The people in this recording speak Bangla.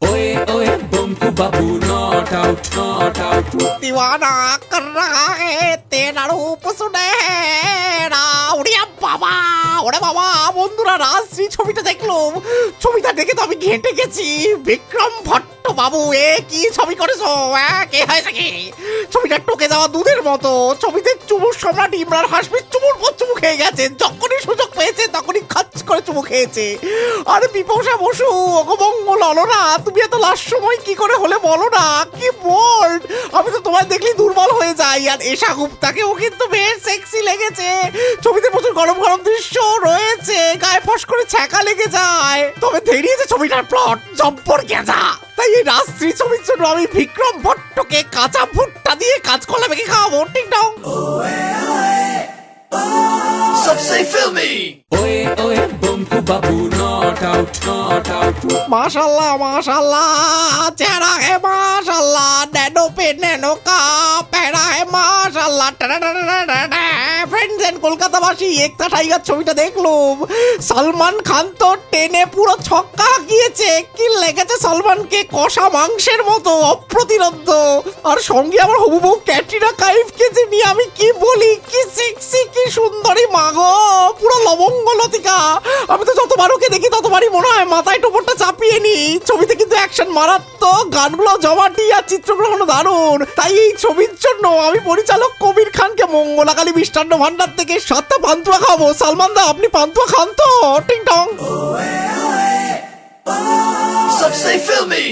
ओए ओए बंकू बाबू नॉट आउट नॉट आउट। दीवाना कर रहा है तेरा रूप सुनहरा। ওরে বাবা ওরে বাবা বন্ধুরা, রাজশ্রী ছবিটা দেখলাম, ছবিটা দেখে তো আমি ঘেঁটে গেছি। বিক্রম ভট্ট বাবু, এ কি ছবি করেছো? কে হয়েছে কি? ছবিটা টকে যাওয়া দুধের মতো। ছবিতে চুমুর সম্রাট ইমরান হাসমি চুমুর পর চুমু খেয়ে গেছে। যখনই সুযোগ পেয়েছে তখনই খাচ করে চুমু খেয়েছে। আরে বিপাশা বসু, অগমঙ্গল হলো না, তুমি এত লাস্ট সময় কি করে হলে বলো না। কি বোল্ড! আমি তো তোমায় দেখলেই দুর্বল হয়ে যাই। আর এশা গুপ্তাকেও কিন্তু বেশ সেক্সি লেগেছে। ছবিতে প্রচুর গরম গরম দৃশ্য রয়েছে, গায়ে ফস করে ছ্যাঁকা লেগে যায়। তবে ধেরিয়েছে ছবিটার প্লট জব্বর গেজা। তাই এই রাজশ্রী ছবির জন্য আমি বিক্রম ভট্টকে কাঁচা ভুট্টা দিয়ে কাঁচকলা মেখে খাওয়াবো। টিং টং। सबसे फिल्मी ओए ओए बंकू बाबू नॉट आउट नॉट आउट। माशाल्लाह माशाल्लाह, चेहरा है माशाल्लाह, नैनो पे नैनो का पहरा है माशाल्लाह। फ्रेंड्स एंड কলকাতাবাসী, একটা টাইগার ছবিটা দেখলাম। সলমান খান তো টেনে পুরো ছক্কা গিয়েছে। কি লেগেছে সলমানকে, কষা মাংসের মতো অপ্রতিরোধ্য। আর সঙ্গে আমার হবু বউ ক্যাটরিনা কাইফকে যে নিয়ে আমি কি বলি, কি সেক্সি, কি সুন্দরী মাগো, পুরো লবঙ্গ লতিকা। আমি তো যতবার ওকে দেখি ততবারই মনে হয় মাথায় টোপরটা চাপিয়ে নি। ছবিতে কিন্তু অ্যাকশন মারাত্মক, গানগুলো জমাটি আর চিত্রগ্রহণ দারুণ। তাই এই ছবির জন্য আমি পরিচালক কবির খানকে মঙ্গলাকালী মিষ্টান্ন ভান্ডার থেকে 7টা পান্তুয়া খাবো। সালমান দা, আপনি পান্তুয়া খান তো? টিং টং। सबसे फिल्मी